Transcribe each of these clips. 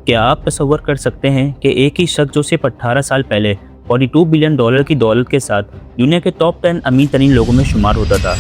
क्या आप तसव्वुर कर सकते हैं कि एक ही शख्स जो सिर्फ 18 साल पहले $42 बिलियन की दौलत के साथ दुनिया के टॉप 10 अमीर तरीन लोगों में शुमार होता था,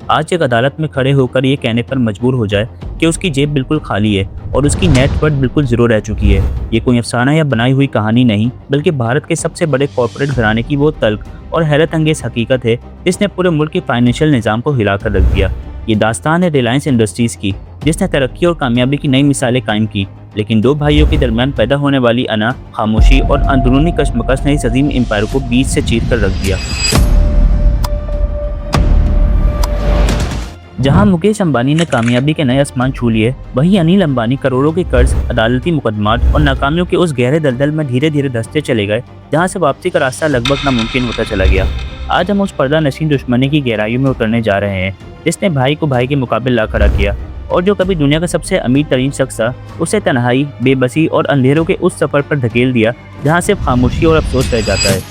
आज एक अदालत में खड़े होकर ये कहने पर मजबूर हो जाए कि उसकी जेब बिल्कुल खाली है और उसकी नेटवर्थ बिल्कुल जीरो रह चुकी है। ये कोई अफसाना या बनाई हुई कहानी नहीं, बल्कि भारत के सबसे बड़े कॉर्पोरेट घराने की वो तल्ख और हैरत अंगेज हकीकत है जिसने पूरे मुल्क के फाइनेंशियल निज़ाम को हिला कर रख दिया। ये दास्तान है रिलायंस इंडस्ट्रीज़ की, जिसने तरक्की और कामयाबी की नई मिसालें कायम की, लेकिन दो भाइयों के दरमियान पैदा होने वाली अना, खामोशी और अंदरूनी कशमकश ने इस अजीम एम्पायर को बीच से चीर कर रख दिया। जहां मुकेश अंबानी ने कामयाबी के नए आसमान छू लिए, वहीं अनिल अंबानी करोड़ों के कर्ज, अदालती मुकदमात और नाकामियों के उस गहरे दलदल में धीरे धीरे धंसते चले गए जहां से वापसी का रास्ता लगभग नामुमकिन होता चला गया। आज हम उस पर्दा नशीन दुश्मनी की गहराइयों में उतरने जा रहे हैं जिसने भाई को भाई के मुकाबले ला खड़ा किया, और जो कभी दुनिया का सबसे अमीर तरीन शख्स था उसे तन्हाई, बेबसी और अंधेरों के उस सफर पर धकेल दिया जहां सिर्फ खामोशी और अफसोस रह जाता है।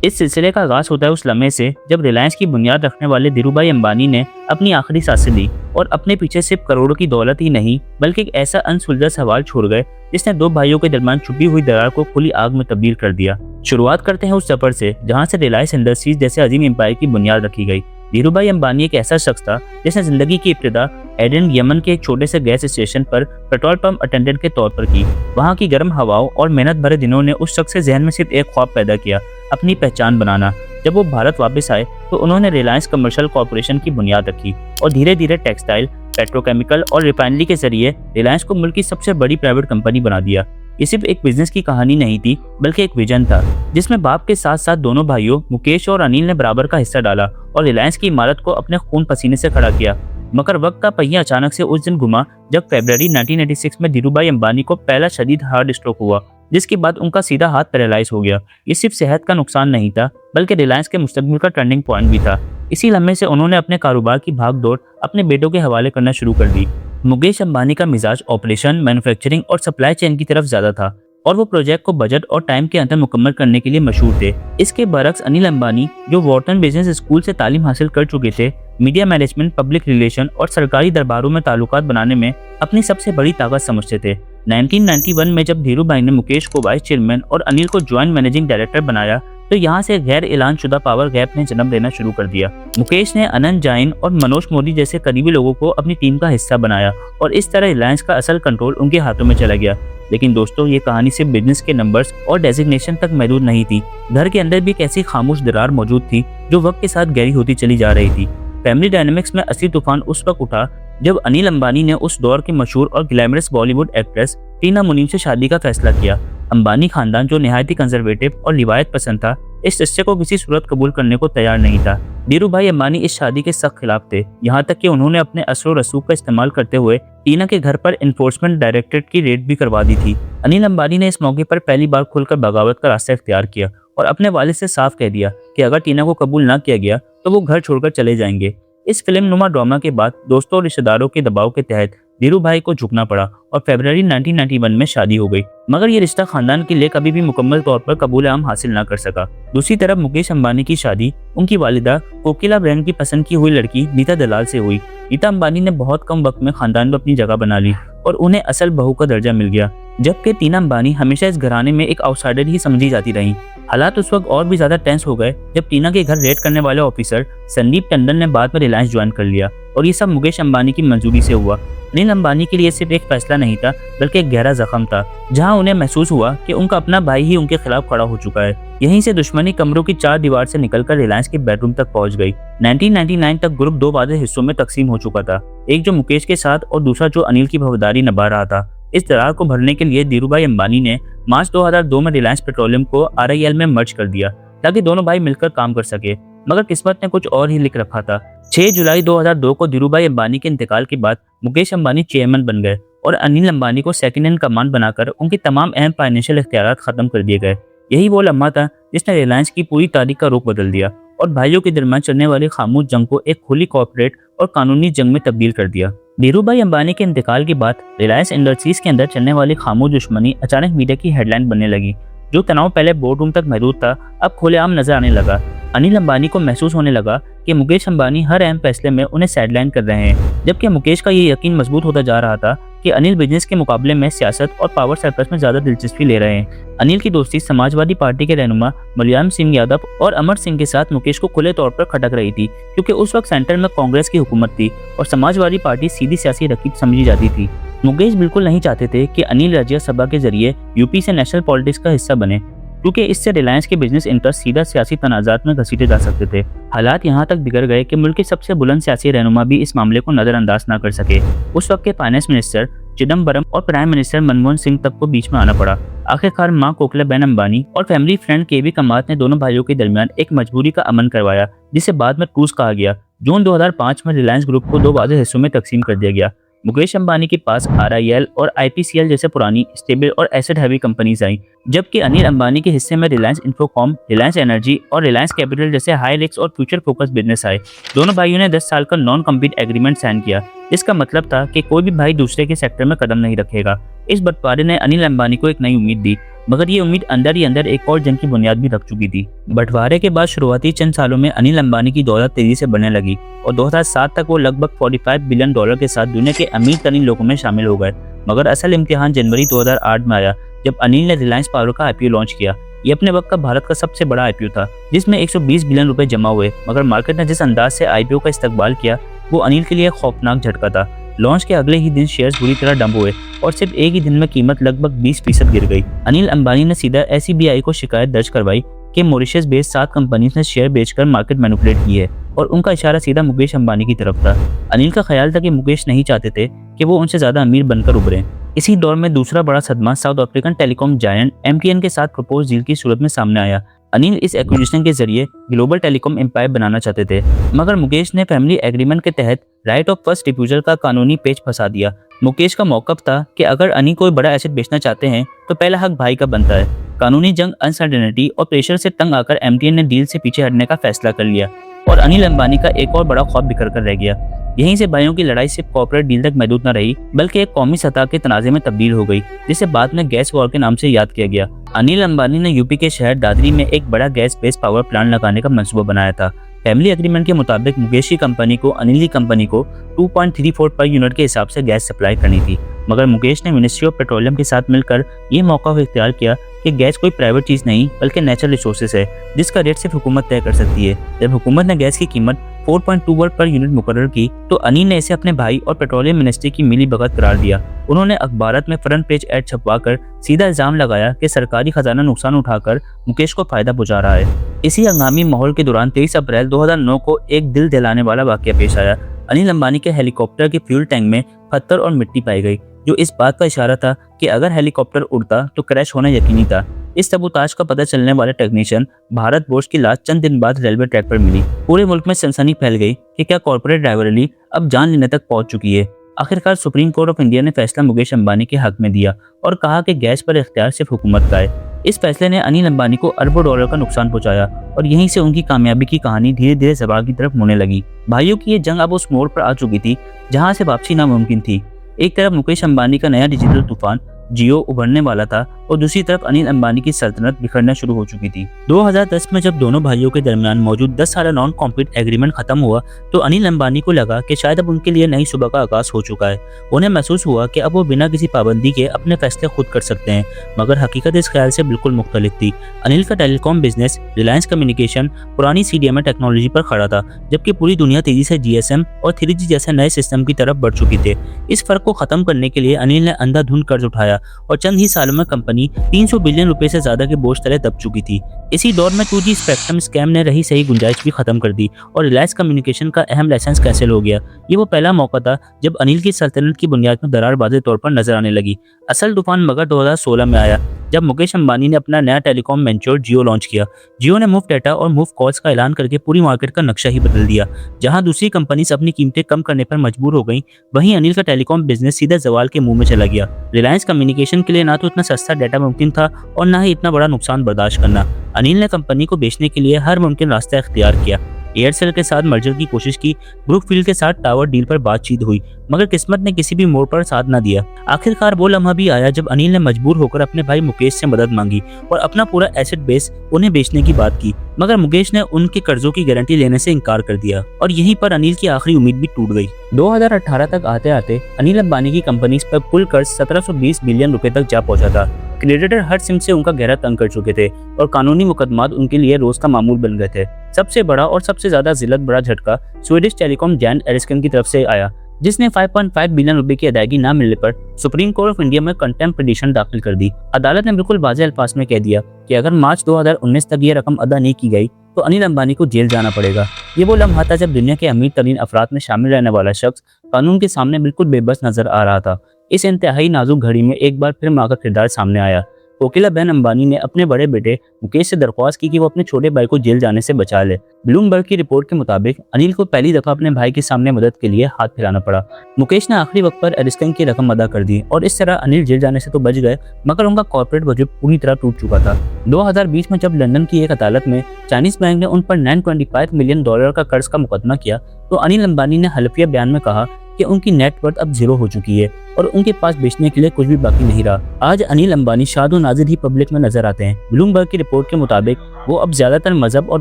इस सिलसिले का आगाज होता है उस लम्हे से जब रिलायंस की बुनियाद रखने वाले धीरूभाई अंबानी ने अपनी आखिरी सांसें ली और अपने पीछे सिर्फ करोड़ों की दौलत ही नहीं बल्कि एक ऐसा अनसुलझा सवाल छोड़ गए जिसने दो भाइयों के दरमियान छुपी हुई दरार को खुली आग में तब्दील कर दिया। शुरुआत करते हैं उस सफर से जहां से रिलायंस इंडस्ट्रीज जैसे अजीम एम्पायर की बुनियाद रखी गई। धीरूभाई अंबानी एक ऐसा शख्स था जिसने जिंदगी की इब्तिदा एडन, यमन के एक छोटे से गैस स्टेशन पर पेट्रोल पंप अटेंडेंट के तौर पर की। वहां की गर्म हवाओं और मेहनत भरे दिनों ने उस शख्स के जहन में सिर्फ एक ख्वाब पैदा किया, अपनी पहचान बनाना। जब वो भारत वापस आए तो उन्होंने रिलायंस कमर्शियल कॉर्पोरेशन की बुनियाद रखी और धीरे धीरे टेक्सटाइल, पेट्रोकेमिकल और रिफाइनरी के जरिए रिलायंस को मुल्क की सबसे बड़ी प्राइवेट कंपनी बना दिया। ये सिर्फ एक बिजनेस की कहानी नहीं थी बल्कि एक विजन था जिसमें बाप के साथ साथ दोनों भाइयों मुकेश और अनिल ने बराबर का हिस्सा डाला और रिलायंस की इमारत को अपने खून पसीने से खड़ा किया। मगर वक्त का पहिया अचानक से उस दिन घुमा जब फरवरी 1986 में धीरूभाई अंबानी को पहला शदीद हार्ट स्ट्रोक हुआ, जिसके बाद उनका सीधा हाथ पैरालाइज हो गया। ये सिर्फ सेहत का नुकसान नहीं था बल्कि रिलायंस के मुस्तकबिल का टर्निंग पॉइंट भी था। इसी लम्हे से उन्होंने अपने कारोबार की भागदौड़ अपने बेटों के हवाले करना शुरू कर दी। मुकेश अंबानी का मिजाज ऑपरेशन, मैन्युफैक्चरिंग और सप्लाई चेन की तरफ ज्यादा था और वो प्रोजेक्ट को बजट और टाइम के अंदर मुकम्मल करने के लिए मशहूर थे। इसके बरक्स अनिल अंबानी, जो वॉर्टन बिजनेस स्कूल से तालीम हासिल कर चुके थे, मीडिया मैनेजमेंट, पब्लिक रिलेशन और सरकारी दरबारों में ताल्लुकात बनाने में अपनी सबसे बड़ी ताकत समझते थे। 1991 में जब धीरूभाई ने मुकेश को वाइस चेयरमैन और अनिल को ज्वाइंट मैनेजिंग डायरेक्टर बनाया तो यहाँ से गैर ऐलान शुदा पावर गैप ने जन्म लेना शुरू कर दिया। मुकेश ने अनंत जैन और मनोज मोदी जैसे करीबी लोगों को अपनी टीम का हिस्सा बनाया और इस तरह रिलायंस का असल कंट्रोल उनके हाथों में चला गया। लेकिन दोस्तों, ये कहानी सिर्फ बिजनेस के नंबर्स और डेजिग्नेशन तक महदूद नहीं थी। घर के अंदर भी एक ऐसी खामोश दरार मौजूद थी जो वक्त के साथ गहरी होती चली जा रही थी। फैमिली डायनेमिक्स में असली तूफान उस वक्त उठा जब अनिल अंबानी ने उस दौर की मशहूर और ग्लैमरस बॉलीवुड एक्ट्रेस टीना मुनीम से शादी का फैसला किया। अंबानी खानदान, जो निहायत ही कंजर्वेटिव और रिवायत पसंद था, इस रिश्ते को किसी सूरत कबूल करने को तैयार नहीं था। धीरूभाई अंबानी इस शादी के सख्त खिलाफ थे, यहाँ तक कि उन्होंने अपने असर रसूख का इस्तेमाल करते हुए टीना के घर पर एनफोर्समेंट डायरेक्टरेट की रेड भी करवा दी थी। अनिल अंबानी ने इस मौके पर पहली बार खुलकर बगावत का रास्ता इख्तियार किया और अपने वालिद से साफ कह दिया कि अगर टीना को कबूल ना किया गया तो वो घर छोड़कर चले जाएंगे। इस फिल्म नुमा ड्रामा के बाद दोस्तों और रिश्तेदारों के दबाव के तहत धीरूभाई को झुकना पड़ा और फरवरी 1991 में शादी हो गई। मगर ये रिश्ता खानदान के लिए कभी भी मुकम्मल तौर पर कबूल आम हासिल ना कर सका। दूसरी तरफ मुकेश अंबानी की शादी उनकी वालिदा कोकिला ब्रांड की पसंद की हुई लड़की नीता दलाल से हुई। नीता अंबानी ने बहुत कम वक्त में खानदान में अपनी जगह बना ली और उन्हें असल बहू का दर्जा मिल गया, जबकि टीना अंबानी हमेशा इस घराने में एक आउटसाइडर ही समझी जाती रही। हालात उस वक्त और भी ज्यादा टेंस हो गए जब टीना के घर रेड करने वाले ऑफिसर संदीप टंडन ने बाद में रिलायंस ज्वाइन कर लिया और ये सब मुकेश अंबानी की मंजूरी से हुआ। अनिल अंबानी के लिए सिर्फ एक फैसला नहीं था बल्कि एक गहरा जख्म था, जहां उन्हें महसूस हुआ कि उनका अपना भाई ही उनके खिलाफ खड़ा हो चुका है। यहीं से दुश्मनी कमरों की चार दीवार से निकलकर रिलायंस के बेडरूम तक पहुंच गई। 1999 तक ग्रुप दो वादे हिस्सों में तकसीम हो चुका था, एक जो मुकेश के साथ और दूसरा जो अनिल की भवदारी निभा रहा था। इस दरार को भरने के लिए धीरूभाई अंबानी ने मार्च 2002 में रिलायंस पेट्रोलियम को RIL में मर्ज कर दिया ताकि दोनों भाई मिलकर काम कर सके। मगर किस्मत ने कुछ और ही लिख रखा था। 6 जुलाई 2002 को धीरूभाई अंबानी के इंतकाल के बाद मुकेश अंबानी चेयरमैन बन गए और अनिल अंबानी को सेकंड इन कमांड बनाकर उनके तमाम अहम फाइनेंशियल इख्तियारात खत्म कर दिए गए। यही वो लम्हा था जिसने रिलायंस की पूरी तारीख का रुख बदल दिया और भाइयों के दरमियान चलने वाली खामोश जंग को एक खुली कॉर्पोरेट और कानूनी जंग में तब्दील कर दिया। धीरूभाई अंबानी के इंतकाल के बाद रिलायंस इंडस्ट्रीज के अंदर चलने वाली खामोश दुश्मनी अचानक मीडिया की हेडलाइन बनने लगी। जो तनाव पहले बोर्ड रूम तक महदूद था अब खुलेआम नजर आने लगा। अनिल अंबानी को महसूस होने लगा कि मुकेश अंबानी हर अहम फैसले में उन्हें साइडलाइन कर रहे हैं, जबकि मुकेश का ये यकीन मजबूत होता जा रहा था कि अनिल बिजनेस के मुकाबले में सियासत और पावर सर्कस में ज्यादा दिलचस्पी ले रहे हैं। अनिल की दोस्ती समाजवादी पार्टी के रहनुमा मुलायम सिंह यादव और अमर सिंह के साथ मुकेश को खुले तौर पर खटक रही थी, क्योंकि उस वक्त सेंटर में कांग्रेस की हुकूमत थी और समाजवादी पार्टी सीधी सियासी रकीब समझी जाती थी। मुकेश बिल्कुल नहीं चाहते थे कि अनिल राज्यसभा के जरिए यूपी से नेशनल पॉलिटिक्स का हिस्सा बने, क्योंकि इससे रिलायंस के बिजनेस इंटरेस्ट सीधा सियासी तनाजात में घसीटे जा सकते थे। हालात यहाँ तक बिगड़ गए कि मुल्क के सबसे बुलंद सियासी रहनुमा भी इस मामले को नजरअंदाज न कर सके। उस वक्त के फाइनेंस मिनिस्टर चिदम्बरम और प्राइम मिनिस्टर मनमोहन सिंह तक को बीच में आना पड़ा। आखिरकार मां कोकिलाबेन अंबानी और फैमिली फ्रेंड केवी कमात ने दोनों भाइयों के दरमियान एक मजबूरी का अमन करवाया, जिसे बाद में ट्रूस कहा गया। जून 2005 में रिलायंस ग्रुप को 2 वाज़ेह हिस्सों में तकसीम कर दिया गया। मुकेश अंबानी के पास RIL और IPCL जैसे पुरानी स्टेबल और एसेट हैवी कंपनीज आई, जबकि अनिल अंबानी के हिस्से में रिलायंस इंफोकॉम, रिलायंस एनर्जी और रिलायंस कैपिटल जैसे हाई रिस्क और फ्यूचर फोकस बिजनेस आए। दोनों भाइयों ने 10 साल का नॉन कम्पीट एग्रीमेंट साइन किया। इसका मतलब था कि कोई भी भाई दूसरे के सेक्टर में कदम नहीं रखेगा। इस बंटवारे ने अनिल अंबानी को एक नई उम्मीद दी, मगर ये उम्मीद अंदर ही अंदर एक और जंग की बुनियाद भी रख चुकी थी। बंटवारे के बाद शुरुआती चंद सालों में अनिल अंबानी की दौलत तेजी से बढ़ने लगी और 2007 तक वो लगभग $45 बिलियन के साथ दुनिया के अमीर तरीन लोगों में शामिल हो गए। मगर असल इम्तिहान जनवरी 2008 में आया, जब अनिल ने रिलायंस पावर का IPO लॉन्च किया। ये अपने वक्त का भारत का सबसे बड़ा IPO था, जिसमें 120 बिलियन रुपए जमा हुए, मगर मार्केट ने जिस अंदाज से IPO का इस्तकबाल किया वो अनिल के लिए खौफनाक झटका था। लॉन्च के अगले ही दिन शेयर्स बुरी तरह डंप हुए और सिर्फ एक ही दिन में कीमत लगभग 20% गिर गई। अनिल अंबानी ने सीधा SEBI को शिकायत दर्ज करवाई कि मॉरिशस बेस्ड 7 कंपनीज ने शेयर बेचकर मार्केट मैनिपुलेट की है, और उनका इशारा सीधा मुकेश अंबानी की तरफ था। अनिल का ख्याल था कि मुकेश नहीं चाहते थे कि वो उनसे ज्यादा अमीर बनकर उभरें। इसी दौर में दूसरा बड़ा सदमा south African telecom giant MTN के साथ प्रपोज डील की सूरत में सामने आया। अनिल इस एक्विजिशन के जरिए ग्लोबल टेलीकॉम एम्पायर बनाना चाहते थे, मगर मुकेश ने फैमिली एग्रीमेंट के तहत राइट ऑफ फर्स्ट रिफ्यूजल का कानूनी पेच फंसा दिया। मुकेश का मौकफ था कि अगर अनिल कोई बड़ा एसेट बेचना चाहते हैं तो पहला हक भाई का बनता है। कानूनी जंग, अनसर्टेनिटी और प्रेशर से तंग आकर MTN ने डील से पीछे हटने का फैसला कर लिया और अनिल अंबानी का एक और बड़ा ख्वाब बिखर कर रह गया। यहीं से भाइयों की लड़ाई सिर्फ कॉर्पोरेट डील तक महदूद न रही, बल्कि एक कौमी सतह के तनाजे में तब्दील हो गई, जिसे बाद में गैस वॉर के नाम से याद किया गया। अनिल अंबानी ने यूपी के शहर दादरी में एक बड़ा गैस बेस्ड पावर प्लांट लगाने का मंसूबा बनाया था। फैमिली एग्रीमेंट के मुताबिक मुकेश की कंपनी को अनिल की कंपनी को 2.34 पर यूनिट के हिसाब से गैस सप्लाई करनी थी, मगर मुकेश ने मिनिस्ट्री ऑफ पेट्रोलियम के साथ मिलकर ये मौका इख्तियार किया कि गैस कोई प्राइवेट चीज नहीं बल्कि नेचुरल रिसोर्सेज है, जिसका रेट सिर्फ हुकूमत तय कर सकती है। जब हुकूमत ने गैस की कीमत 4.21 पर यूनिट मुकर्रर की तो अनिल ने इसे अपने भाई और पेट्रोलियम मिनिस्ट्री की मिली भगत करार दिया। उन्होंने अखबारात में फ्रंट पेज ऐड छपवाकर सीधा इल्जाम लगाया कि सरकारी खजाना नुकसान उठाकर मुकेश को फायदा पहुंचा रहा है। इसी हंगामी माहौल के दौरान 23 अप्रैल 2009 को एक दिल दिलाने वाला वाकया पेश आया। अनिल अंबानी के हेलीकॉप्टर के फ्यूल टैंक में पत्थर और मिट्टी पाई गई, जो इस बात का इशारा था कि अगर हेलीकॉप्टर उड़ता तो क्रैश होना यकीनी था। इस सबूताज का पता चलने वाले टेक्नीशियन भारत बोस की लाश चंद दिन बाद रेलवे ट्रैक पर मिली। पूरे मुल्क में सनसनी फैल गई कि क्या कॉर्पोरेट ड्राइवरली अब जान लेने तक पहुंच चुकी है। आखिरकार सुप्रीम कोर्ट ऑफ इंडिया ने फैसला मुकेश अंबानी के हक में दिया और कहा कि गैस पर इख्तियार सिर्फ हुकूमत का है। इस फैसले ने अनिल अंबानी को अरबों डॉलर का नुकसान पहुंचाया और यहीं से उनकी कामयाबी की कहानी धीरे धीरे ज़वाल की तरफ मुड़ने लगी। भाइयों की ये जंग अब उस मोड़ पर आ चुकी थी जहां से वापसी नामुमकिन थी। एक तरफ मुकेश अंबानी का नया डिजिटल तूफान जियो उभरने वाला था और दूसरी तरफ अनिल अंबानी की सल्तनत बिखरना शुरू हो चुकी थी। 2010 में जब दोनों भाइयों के दरमियान मौजूद 10 साल नॉन कॉम्पीट एग्रीमेंट खत्म हुआ तो अनिल अंबानी को लगा कि शायद अब उनके लिए नई सुबह का आगाज हो चुका है। उन्हें महसूस हुआ कि अब वो बिना किसी पाबंदी के अपने फैसले खुद कर सकते हैं, मगर हकीकत इस ख्याल से बिल्कुल मुख्तलिफ थी। अनिल का टेलीकॉम बिजनेस रिलायंस कम्युनिकेशन पुरानी CDMA टेक्नोलॉजी पर खड़ा था, जबकि पूरी दुनिया तेजी से GSM और 3G जैसे नए सिस्टम की तरफ बढ़ चुकी थे। इस फर्क को खत्म करने के लिए अनिल ने अंधाधुंध कर्ज उठाया और चंद ही सालों में कंपनी 300 बिलियन रुपए से ज्यादा के बोझ तले दब चुकी थी। इसी दौर में 2G स्पेक्ट्रम स्कैम ने रही सही गुंजाइश भी खत्म कर दी और रिलायंस कम्युनिकेशन का अहम लाइसेंस कैंसिल हो गया। ये वो पहला मौका था जब अनिल की सल्तनत की बुनियाद में दरार वाज़ेह तौर पर नजर आने लगी। असल तूफान मगर 2016 में आया जब मुकेश अंबानी ने अपना नया टेलीकॉम वेंचर जियो लॉन्च किया। जियो ने मुफ्त डेटा और मुफ्त कॉल्स का ऐलान करके पूरी मार्केट का नक्शा ही बदल दिया। जहां दूसरी कंपनीज अपनी कीमतें कम करने पर मजबूर हो गईं, वहीं अनिल का टेलीकॉम बिजनेस सीधा ज़वाल के मुंह में चला गया। रिलायंस कम्युनिकेशन के लिए ना तो इतना सस्ता डेटा मुमकिन था और ना ही इतना बड़ा नुकसान बर्दाश्त करना। अनिल ने कंपनी को बेचने के लिए हर मुमकिन रास्ता इख्तियार किया। एयरसेल के साथ मर्जर की कोशिश की, ब्रुकफील्ड के साथ टावर डील पर बातचीत हुई, मगर किस्मत ने किसी भी मोड़ पर साथ न दिया। आखिरकार वो लम्हा भी आया जब अनिल ने मजबूर होकर अपने भाई मुकेश से मदद मांगी और अपना पूरा एसेट बेस उन्हें बेचने की बात की, मगर मुकेश ने उनके कर्जों की गारंटी लेने से इनकार कर दिया और यहीं पर अनिल की आखिरी उम्मीद भी टूट गई। 2018 तक आते आते अनिल अंबानी की कंपनी पर कुल कर्ज 1720 बिलियन रुपए तक जा पहुंचा था। क्रेडिटर हर सिम से उनका गहरा तंग कर चुके थे और कानूनी मुकदमात उनके लिए रोज का मामूल बन गए थे। सबसे बड़ा और सबसे ज्यादा जिल्लत बड़ा झटका स्वीडिश टेलीकॉम जायंट एरिस्टन की तरफ से आया, जिसने 5.5 बिलियन रुपए की अदायगी न मिलने पर सुप्रीम कोर्ट ऑफ इंडिया में कंटेम्प्ट पिटीशन दाखिल कर दी। अदालत ने बिल्कुल वाज़ेह अल्फाज में कह दिया कि अगर मार्च 2019 तक ये रकम अदा नहीं की गई तो अनिल अंबानी को जेल जाना पड़ेगा। ये वो लम्हा था जब दुनिया के अमीर तरीन अफराद में शामिल रहने वाला शख्स कानून के सामने बिल्कुल बेबस नजर आ रहा था। इस इंतहाई नाजुक घड़ी में एक बार फिर माँ का किरदार सामने आया। कोकिला बहन अंबानी ने अपने बड़े बेटे मुकेश से दरख्वास्त की कि वो अपने छोटे भाई को जेल जाने से बचा ले। ब्लूमबर्ग की रिपोर्ट के मुताबिक अनिल को पहली दफा अपने भाई के सामने मदद के लिए हाथ फैलाना पड़ा। मुकेश ने आखिरी वक्त पर एरिस्टन की रकम अदा कर दी और इस तरह अनिल जेल जाने से तो बच गए, मगर उनका कॉर्पोरेट बजट पूरी तरह टूट चुका था। 2020 में जब लंदन की एक अदालत में चाइनीज बैंक ने उन पर $925 मिलियन का कर्ज का मुकदमा किया तो अनिल अंबानी ने हल्फिया बयान में कहा कि उनकी नेटवर्थ अब जीरो हो चुकी है और उनके पास बेचने के लिए कुछ भी बाकी नहीं रहा। आज अनिल अंबानी शादो नाजिर ही पब्लिक में नजर आते हैं। ब्लूमबर्ग की रिपोर्ट के मुताबिक वो अब ज्यादातर मजहब और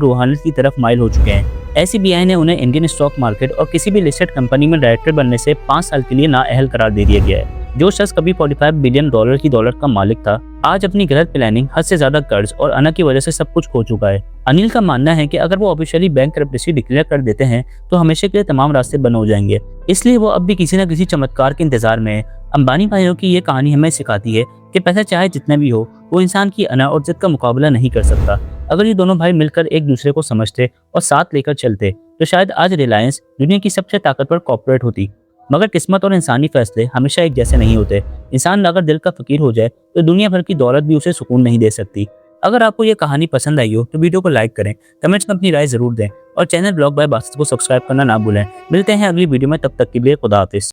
रूहानियत की तरफ माइल हो चुके हैं। SBI ने उन्हें इंडियन स्टॉक मार्केट और किसी भी लिस्टेड कंपनी में डायरेक्टर बनने से 5 साल के लिए नाअहल करार दे दिया गया है। जो शख्स कभी 45 बिलियन डॉलर की दौलत का मालिक था, आज अपनी गलत प्लानिंग, हद से ज्यादा कर्ज और अना की वजह से सब कुछ खो चुका है। अनिल का मानना है कि अगर वो ऑफिशियली बैंक करप्टेसी डिक्लेयर कर देते हैं तो हमेशा के लिए तमाम रास्ते बंद हो जाएंगे, इसलिए वो अब भी किसी न किसी चमत्कार के इंतजार में है। अंबानी भाइयों की ये कहानी हमें सिखाती है कि पैसा चाहे जितना भी हो, वो इंसान की अना और जिद का मुकाबला नहीं कर सकता। अगर ये दोनों भाई मिलकर एक दूसरे को समझते और साथ लेकर चलते तो शायद आज रिलायंस दुनिया की सबसे ताकतवर कॉर्पोरेट होती। मगर किस्मत और इंसानी फैसले हमेशा एक जैसे नहीं होते। इंसान अगर दिल का फकीर हो जाए तो दुनिया भर की दौलत भी उसे सुकून नहीं दे सकती। अगर आपको ये कहानी पसंद आई हो तो वीडियो को लाइक करें, कमेंट्स में अपनी राय जरूर दें और चैनल ब्लॉग बाय बासित को सब्सक्राइब करना ना भूलें। मिलते हैं अगली वीडियो में, तब तक के लिए खुदा हाफिज़।